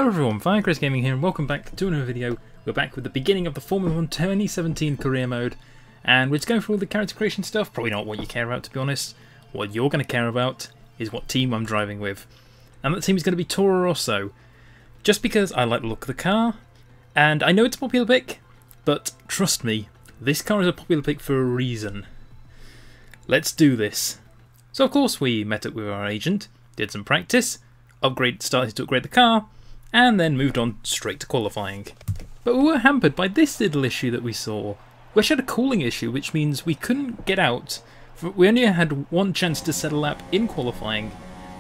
everyone, FireCrests Gaming here and welcome back to another video. We're back with the beginning of the Formula 1 2017 career mode and we're just going through all the character creation stuff. Probably not what you care about, to be honest. What you're going to care about is what team I'm driving with. And that team is going to be Toro Rosso. Just because I like the look of the car, and I know it's a popular pick, but trust me, this car is a popular pick for a reason. Let's do this. So of course we met up with our agent, did some practice, started to upgrade the car, and then moved on straight to qualifying. But we were hampered by this little issue that we saw. We actually had a cooling issue, which means we couldn't get out. We only had one chance to set a lap in qualifying,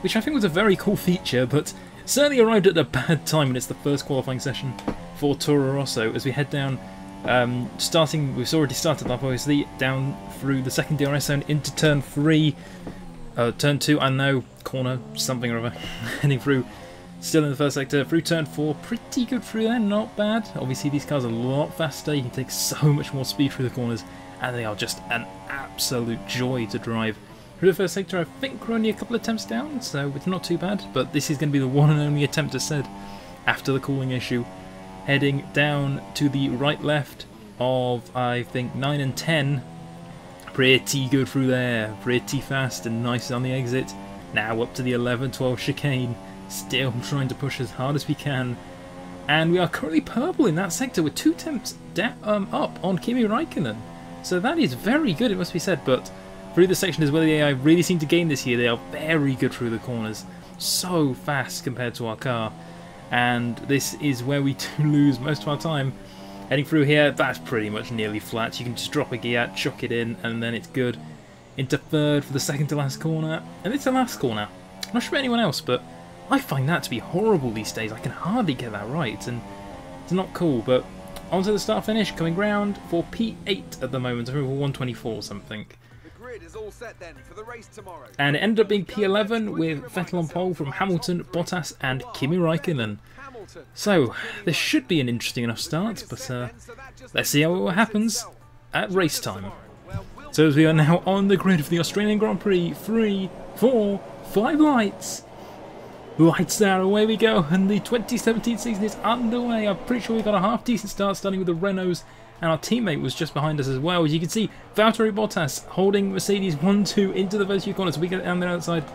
which I think was a very cool feature, but certainly arrived at a bad time when it's the first qualifying session for Toro Rosso as we head down, we've already started up obviously, down through the second DRS zone into turn 3, turn 2, I know, corner, something or other, heading through, still in the first sector, through turn 4, pretty good through there, not bad. Obviously these cars are a lot faster, you can take so much more speed through the corners, and they are just an absolute joy to drive. Through the first sector I think we're only a couple of attempts down, so it's not too bad, but this is going to be the one and only attempt as said, after the cooling issue. Heading down to the right-left of, I think, 9 and 10. Pretty good through there, pretty fast and nice on the exit. Now up to the 11-12 chicane, still trying to push as hard as we can. And we are currently purple in that sector with 2 attempts up on Kimi Raikkonen. So that is very good, it must be said, but through this section is where the AI really seem to gain this year. They are very good through the corners, so fast compared to our car. And this is where we do lose most of our time. Heading through here, that's pretty much nearly flat. You can just drop a gear, chuck it in, and then it's good. Into third for the second to last corner, and it's the last corner. I'm not sure about anyone else, but I find that to be horrible these days. I can hardly get that right, and it's not cool. But onto the start finish, coming round for P8 at the moment, over 124 something. Is all set then for the race tomorrow. And it ended up being P11 with Vettel on pole from Hamilton, Bottas and Kimi Raikkonen. So this should be an interesting enough start, but let's see how it happens at race time. So as we are now on the grid for the Australian Grand Prix, 3, 4, 5 lights. Lights there, away we go, and the 2017 season is underway. I'm pretty sure we got a half decent start starting with the Renaults. And our teammate was just behind us as well. As you can see, Valtteri Bottas holding Mercedes 1-2 into the first few corners. So we get down the outside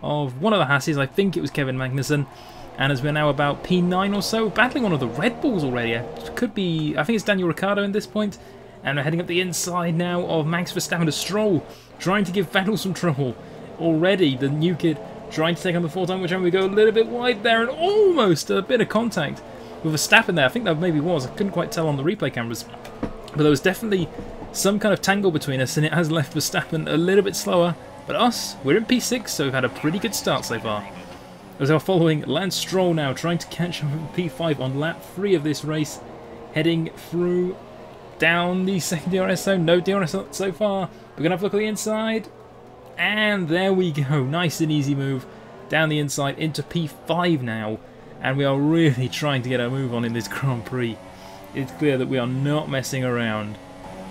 of one of the Hasses. I think it was Kevin Magnussen. And as we're now about P9 or so, battling one of the Red Bulls already. It could be, I think it's Daniel Ricciardo at this point. And we're heading up the inside now of Max Verstappen to Stroll, trying to give Vettel some trouble. Already, the new kid trying to take on the 4-time, which we go a little bit wide there and almost a bit of contact with Verstappen there. I think that maybe was. I couldn't quite tell on the replay cameras. But there was definitely some kind of tangle between us, and it has left Verstappen a little bit slower. But us, we're in P6, so we've had a pretty good start so far. As we're following Lance Stroll now, trying to catch up with P5 on lap 3 of this race. Heading through down the second DRS zone. No DRS so far. We're going to have a look at the inside. And there we go. Nice and easy move down the inside into P5 now. And we are really trying to get our move on in this Grand Prix. It's clear that we are not messing around.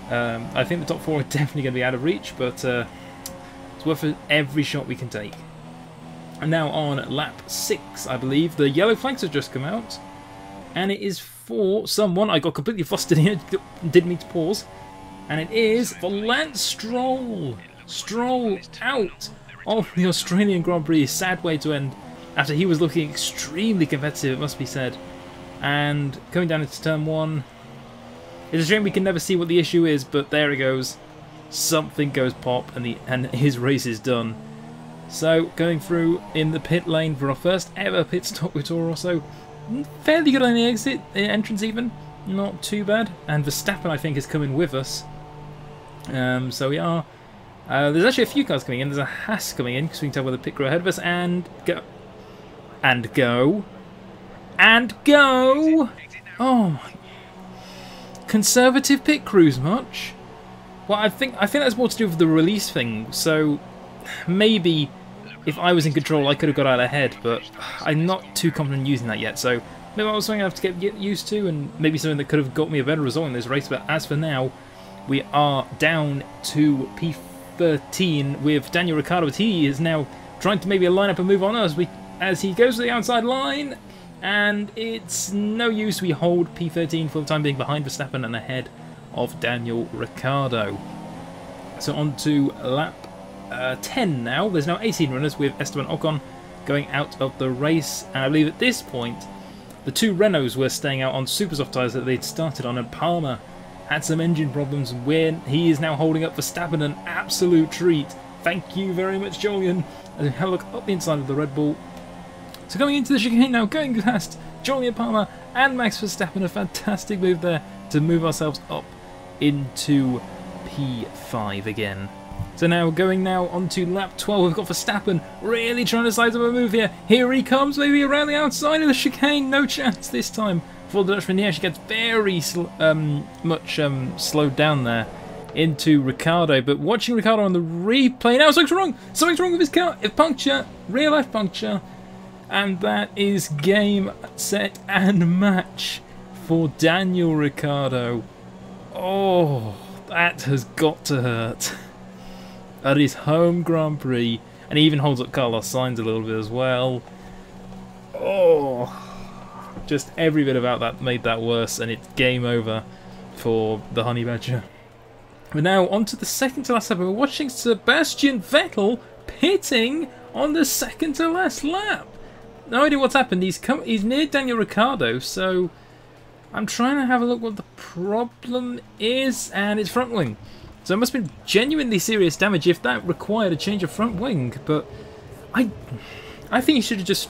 I think the top 4 are definitely going to be out of reach, but it's worth every shot we can take. And now on lap 6, I believe, the yellow flags have just come out. And it is for someone. I got completely flustered here, didn't mean to pause. And it is for Lance Stroll. Stroll out of the Australian Grand Prix. Sad way to end, after he was looking extremely competitive, it must be said. And coming down into turn 1. It's a shame we can never see what the issue is, but there it goes. Something goes pop and his race is done. So going through in the pit lane for our first ever pit stop with Toro Rosso. Fairly good on the exit, entrance even. Not too bad. And Verstappen I think is coming with us. So we are. There's actually a few cars coming in. There's a Haas coming in because we can tell where the pit crew ahead of us. And go. And go. And go! Oh my... Conservative pit crews much? Well, I think that's more to do with the release thing, so maybe if I was in control I could have got out ahead, but I'm not too confident using that yet, so maybe that was something I have to get used to, and maybe something that could have got me a better result in this race, but as for now, we are down to P13 with Daniel Ricciardo. He is now trying to maybe line up and move on us. As he goes to the outside line, And it's no use, we hold P13 for the time being behind Verstappen and ahead of Daniel Ricciardo. So on to lap 10 now. There's now 18 runners with Esteban Ocon going out of the race. And I believe at this point, the two Renaults were staying out on super soft tyres that they'd started on, and Palmer had some engine problems where he is now holding up Verstappen, an absolute treat. Thank you very much, Julian. As we have a look up the inside of the Red Bull. So going into the chicane now, going past Julian Palmer and Max Verstappen, a fantastic move there to move ourselves up into P5 again. So now going now onto lap 12, we've got Verstappen really trying to size up a move here. Here he comes, maybe around the outside of the chicane, no chance this time for the Dutchman. He actually gets very slowed down there into Ricciardo, but watching Ricciardo on the replay now, something's wrong with his car, a puncture, real life puncture. And that is game, set, and match for Daniel Ricciardo. Oh, that has got to hurt. At his home Grand Prix. And he even holds up Carlos Sainz a little bit as well. Oh, just every bit about that made that worse, and it's game over for the Honey Badger. But now on to the second to lap. We're watching Sebastian Vettel pitting on the second to last lap. No idea what's happened. He's near Daniel Ricciardo, so I'm trying to have a look what the problem is, and it's front wing. So it must have been genuinely serious damage if that required a change of front wing. But I think he should have just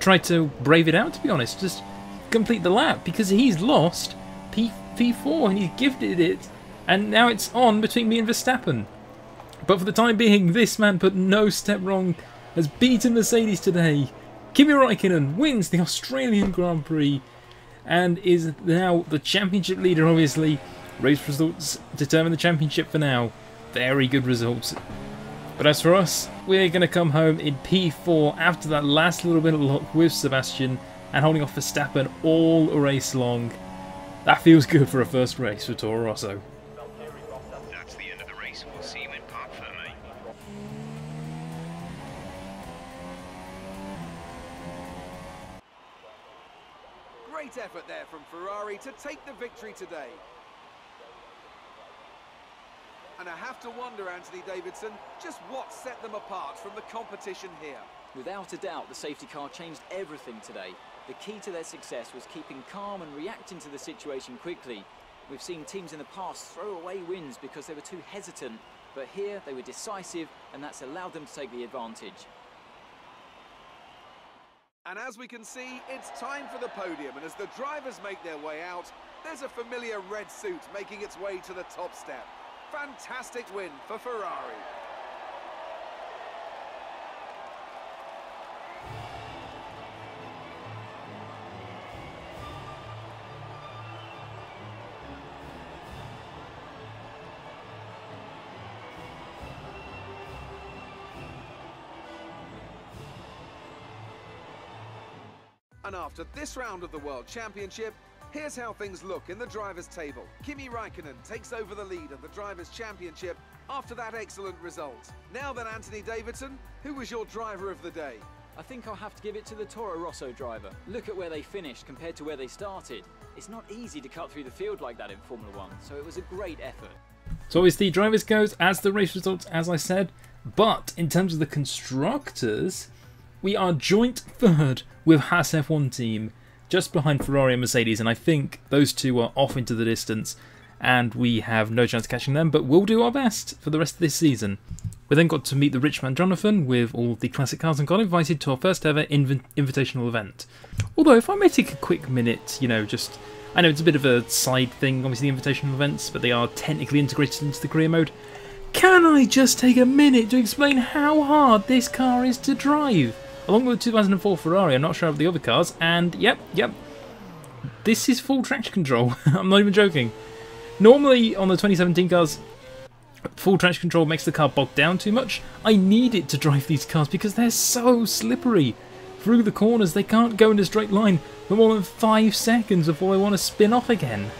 tried to brave it out, to be honest. Just complete the lap, because he's lost P4 and he's gifted it, and now it's on between me and Verstappen. But for the time being, this man put no step wrong, has beaten Mercedes today. Kimi Räikkönen wins the Australian Grand Prix and is now the championship leader, obviously. Race results determine the championship for now. Very good results. But as for us, we're going to come home in P4 after that last little bit of luck with Sebastian and holding off Verstappen all race long. That feels good for a first race for Toro Rosso. That's the end of the race. We'll see you in Parc Fermé. Great effort there from Ferrari to take the victory today. And I have to wonder, Anthony Davidson, just what set them apart from the competition here. Without a doubt, the safety car changed everything today. The key to their success was keeping calm and reacting to the situation quickly. We've seen teams in the past throw away wins because they were too hesitant, but here they were decisive, and that's allowed them to take the advantage. And as we can see, it's time for the podium, and as the drivers make their way out, there's a familiar red suit making its way to the top step. Fantastic win for Ferrari. And after this round of the World Championship, here's how things look in the Drivers' Table. Kimi Räikkönen takes over the lead of the Drivers' Championship after that excellent result. Now then, Anthony Davidson, who was your driver of the day? I think I'll have to give it to the Toro Rosso driver. Look at where they finished compared to where they started. It's not easy to cut through the field like that in Formula 1, so it was a great effort. So obviously drivers goes as the race results, as I said, but in terms of the constructors, we are joint third with Haas F1 team, just behind Ferrari and Mercedes, and I think those two are off into the distance and we have no chance of catching them, but we'll do our best for the rest of this season. We then got to meet the rich man Jonathan with all the classic cars and got invited to our first ever invitational event. Although if I may take a quick minute, just, I know it's a bit of a side thing, obviously the invitational events, but they are technically integrated into the career mode. Can I just take a minute to explain how hard this car is to drive? Along with the 2004 Ferrari, I'm not sure about the other cars, and yep, this is full traction control. I'm not even joking. Normally on the 2017 cars, full traction control makes the car bog down too much. I need it to drive these cars because they're so slippery. Through the corners, they can't go in a straight line for more than 5 seconds before they want to spin off again.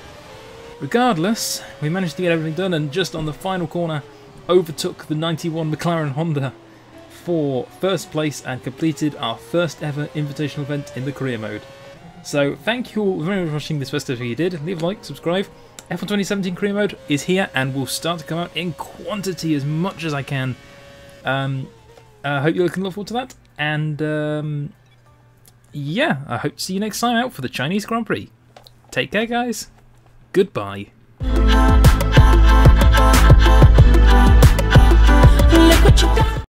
Regardless, we managed to get everything done, and just on the final corner, overtook the 91 McLaren Honda for first place and completed our first ever invitational event in the career mode. So thank you all very much for watching this first episode. If you did, leave a like, subscribe. F1 2017 Career Mode is here and will start to come out in quantity as much as I can. I hope you can look forward to that. And yeah, I hope to see you next time out for the Chinese Grand Prix. Take care, guys. Goodbye.